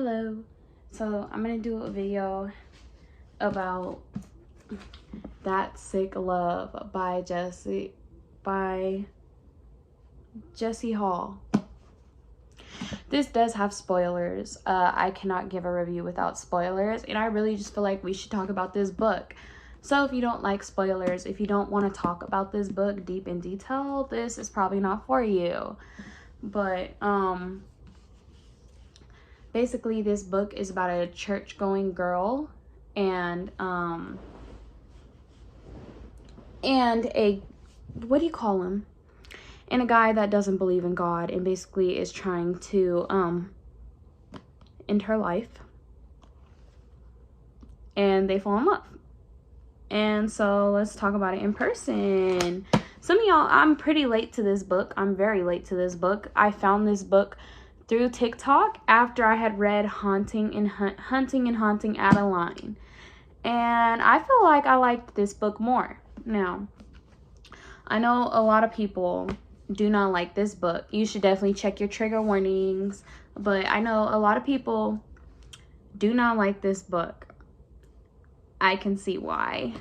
Hello. So I'm gonna do a video about That Sick Love by Jessie Hall. This does have spoilers. I cannot give a review without spoilers, and I really just feel like we should talk about this book. So if you don't like spoilers, if you don't want to talk about this book deep in detail, this is probably not for you. But basically this book is about a church-going girl and a, what do you call him? And a guy that doesn't believe in God and basically is trying to end her life. And they fall in love. And so let's talk about it in person. Some of y'all, I'm pretty late to this book. I'm very late to this book. I found this book through TikTok after I had read Hunting and Adeline. And I feel like I liked this book more. Now, I know a lot of people do not like this book. You should definitely check your trigger warnings. But I know a lot of people do not like this book. I can see why.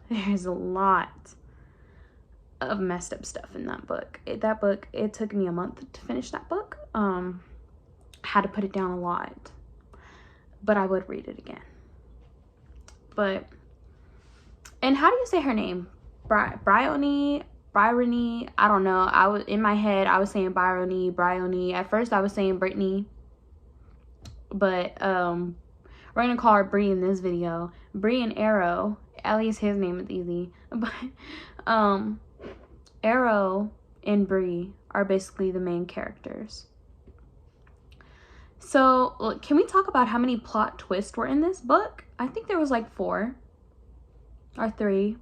There's a lot of messed up stuff in that book. It took me a month to finish that book. Had to put it down a lot. But I would read it again. And how do you say her name? Bryony, I don't know. In my head, I was saying Bryony. At first, I was saying Brittany. But we're gonna call her Bree in this video. Bree and Arrow. At least his name is easy. But Arrow and Bree are basically the main characters. So, can we talk about how many plot twists were in this book? I think there was like 4 or 3.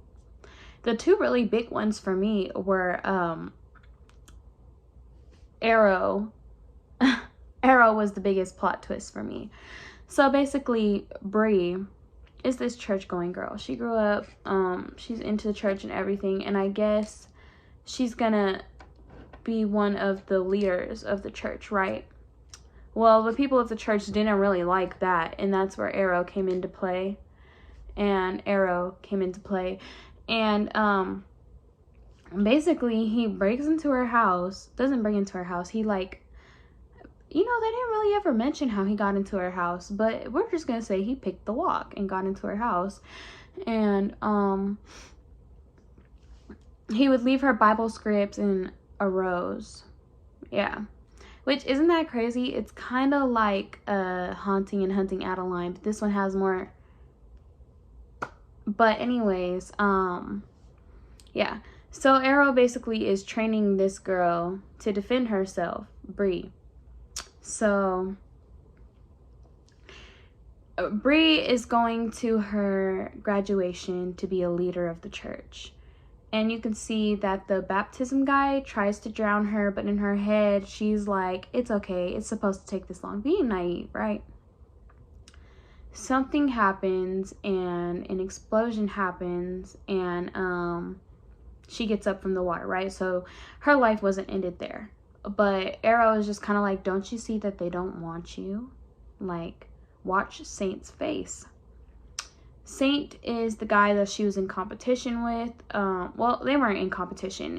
The 2 really big ones for me were Arrow. Arrow was the biggest plot twist for me. So basically, Bree is this church-going girl. She grew up, she's into the church and everything, and I guess she's gonna be one of the leaders of the church, right? Well, the people of the church didn't really like that, and that's where Arrow came into play. And basically he breaks into her house. Doesn't break into her house. He they didn't really ever mention how he got into her house, but we're just gonna say he picked the lock and got into her house. And he would leave her Bible scripts and a rose. Yeah. Which, isn't that crazy? It's kind of like Haunting and Hunting Adeline, but this one has more. But anyways, yeah. So Arrow basically is training this girl to defend herself, Bree. So Bree is going to her graduation to be a leader of the church. And you can see that the baptism guy tries to drown her, but in her head, she's like, it's okay. It's supposed to take this long. Being naive, right? Something happens, and an explosion happens, and she gets up from the water, right? So her life wasn't ended there. But Arrow is just kind of like, don't you see that they don't want you? Like, watch Saint's face. Saint is the guy that she was in competition with. Well, they weren't in competition.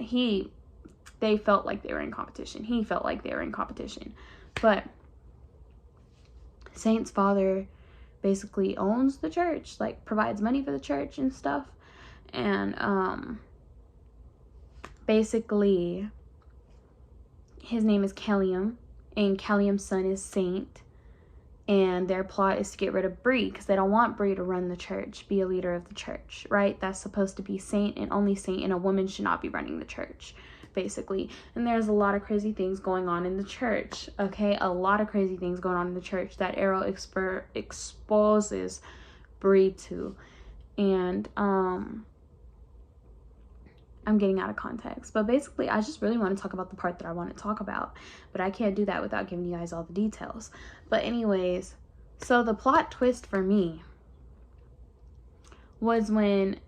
They felt like they were in competition. He felt like they were in competition. But Saint's father basically owns the church, like provides money for the church and stuff. And basically his name is Callium, and Callium's son is Saint. And their plot is to get rid of Bree because they don't want Bree to run the church, be a leader of the church, right? That's supposed to be Saint and only Saint, and a woman should not be running the church, basically. And there's a lot of crazy things going on in the church, okay? A lot of crazy things going on in the church that Arrow exposes Bree to. And I'm getting out of context, but basically I just really want to talk about the part that I want to talk about, but I can't do that without giving you guys all the details. But anyways, so the plot twist for me was when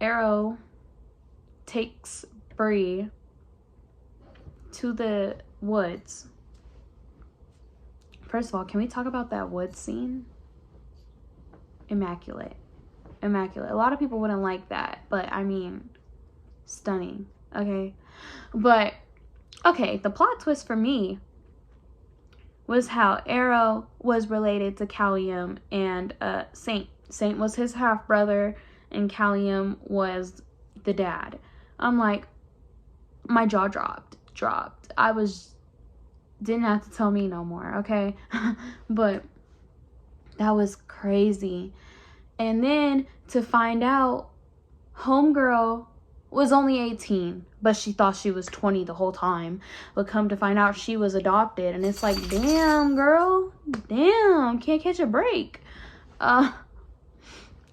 Arrow takes Bree to the woods. First of all, can we talk about that woods scene? Immaculate. Immaculate. A lot of people wouldn't like that, but I mean, stunning. Okay. But, okay, the plot twist for me was how Arrow was related to Callium and Saint. Saint was his half-brother, and Callium was the dad. I'm like, my jaw dropped. Didn't have to tell me no more, okay? But that was crazy. And then to find out, homegirl was only 18, but she thought she was 20 the whole time. But come to find out, she was adopted. And it's like, damn, girl. Damn, can't catch a break.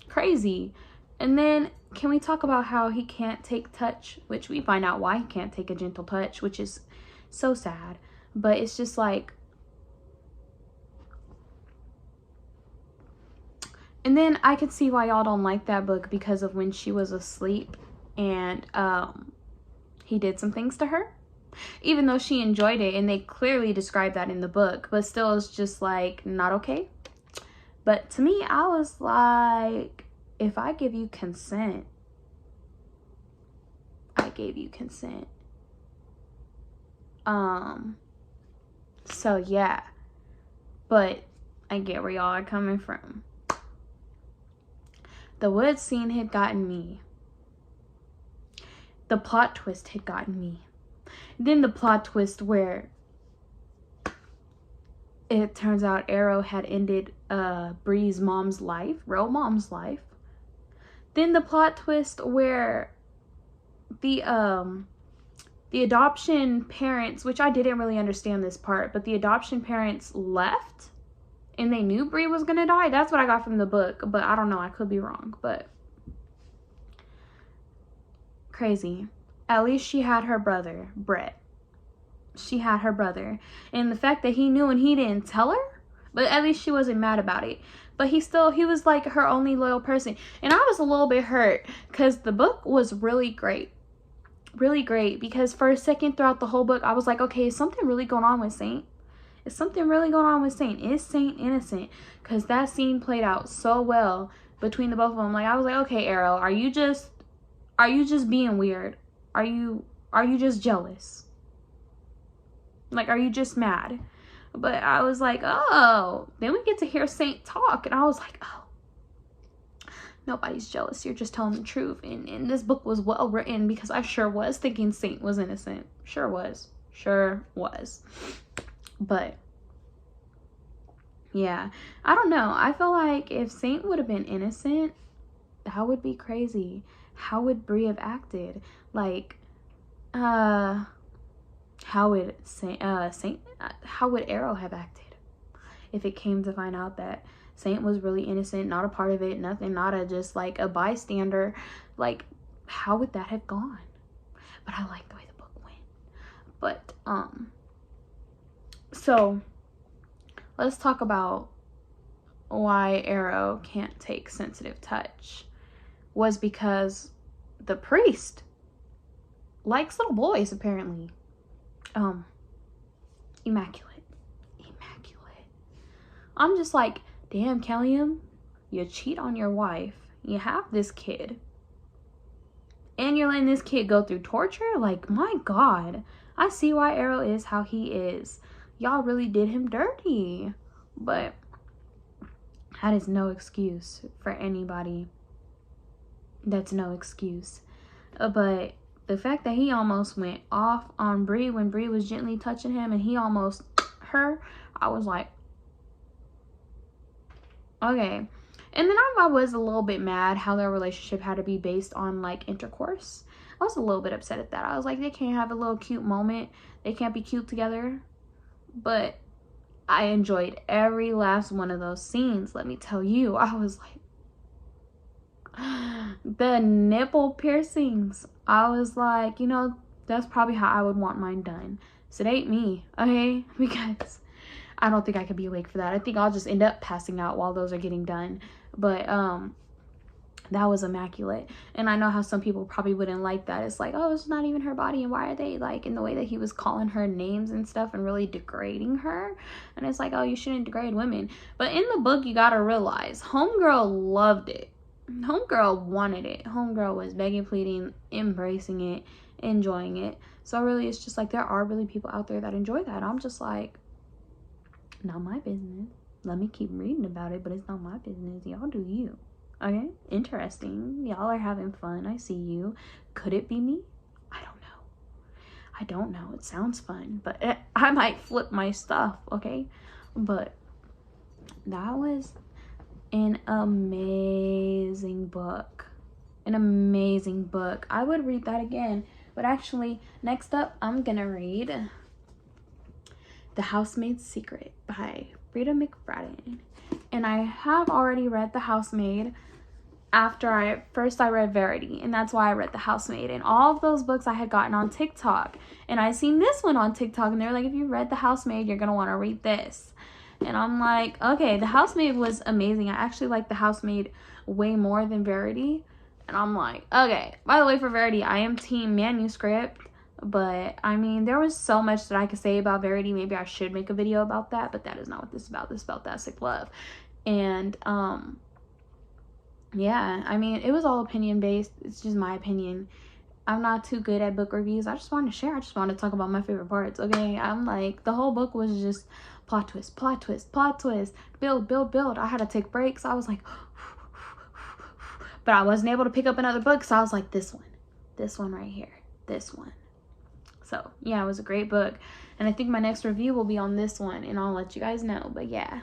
Crazy. And then, can we talk about how he can't take touch? Which we find out why he can't take a gentle touch, which is so sad. But it's just like... And then I could see why y'all don't like that book, because of when she was asleep and he did some things to her. Even though she enjoyed it, and they clearly described that in the book, but still it's just like not okay. But to me, I was like, if I give you consent, I gave you consent. So yeah, but I get where y'all are coming from. The woods scene had gotten me. The plot twist had gotten me. Then the plot twist where it turns out Arrow had ended Bree's mom's life, real mom's life. Then the plot twist where the adoption parents, which I didn't really understand this part, but the adoption parents left and they knew Bree was gonna die. That's what I got from the book, but I don't know, I could be wrong. But crazy. At least she had her brother, Brett. She had her brother, and the fact that he knew and he didn't tell her, but at least she wasn't mad about it. But he was like her only loyal person. And I was a little bit hurt because the book was really great. Really great, because for a second throughout the whole book I was like, okay, is something really going on with Saint? Is something really going on with Saint? Is Saint innocent? Because that scene played out so well between the both of them. Like, I was like, okay, Arrow, are you just being weird? Are you just jealous? Like, are you just mad? But I was like, oh. Then we get to hear Saint talk, and I was like, oh, nobody's jealous. You're just telling the truth. And this book was well written, because I sure was thinking Saint was innocent. Sure was. But yeah, I don't know. I feel like if Saint would have been innocent, that would be crazy. How would Bree have acted? Like, how would how would Arrow have acted if it came to find out that Saint was really innocent, not a part of it, nothing, not a just like a bystander? Like, how would that have gone? But I like the way the book went. But so let's talk about why Arrow can't take sensitive touch. Was because the priest likes little boys, apparently. Immaculate. I'm just like, damn, Callium, you cheat on your wife, you have this kid, and you're letting this kid go through torture? Like, my God, I see why Arrow is how he is. Y'all really did him dirty. But that is no excuse for anybody. That's no excuse. But the fact that he almost went off on Bree when Bree was gently touching him and he almost her, I was like, okay. And then I was a little bit mad how their relationship had to be based on like intercourse. I was a little bit upset at that. I was like, they can't have a little cute moment. They can't be cute together. But I enjoyed every last one of those scenes. Let me tell you, I was like, the nipple piercings, I was like, you know, that's probably how I would want mine done. So it ain't me, okay? Because I don't think I could be awake for that. I think I'll just end up passing out while those are getting done. But That was immaculate. And I know how some people probably wouldn't like that. It's like, oh, it's not even her body, and why are they like, in the way that he was calling her names and stuff and really degrading her. And it's like, oh, you shouldn't degrade women. But in the book, you gotta realize homegirl loved it. Homegirl wanted it. Homegirl was begging, pleading, embracing it, enjoying it. So really, it's just like, there are really people out there that enjoy that. I'm just like, not my business. Let me keep reading about it, but it's not my business. Y'all do you. Okay, interesting. Y'all are having fun. I see you. Could it be me? I don't know. I don't know. It sounds fun, but I might flip my stuff, okay? But that was an amazing book. An amazing book. I would read that again. But actually, next up, I'm gonna read The Housemaid's Secret by Rita McFadden. And I have already read The Housemaid after I read Verity, and that's why I read The Housemaid. And all of those books I had gotten on TikTok, and I seen this one on TikTok, and they're like, if you read The Housemaid, you're gonna want to read this. And I'm like, okay, The Housemaid was amazing. I actually like The Housemaid way more than Verity. And I'm like, okay, by the way, for Verity, I am team manuscript. But I mean, there was so much that I could say about Verity. Maybe I should make a video about that, but that is not what this is about. This is about That Sick Love. And yeah, I mean, it was all opinion based. It's just my opinion. I'm not too good at book reviews. I just wanted to share. I just wanted to talk about my favorite parts, okay? I'm like, the whole book was just plot twist, plot twist, plot twist, build, build, build. I had to take breaks. I was like, but I wasn't able to pick up another book, so I was like, this one right here, this one. So yeah, it was a great book, and I think my next review will be on this one, and I'll let you guys know. But yeah.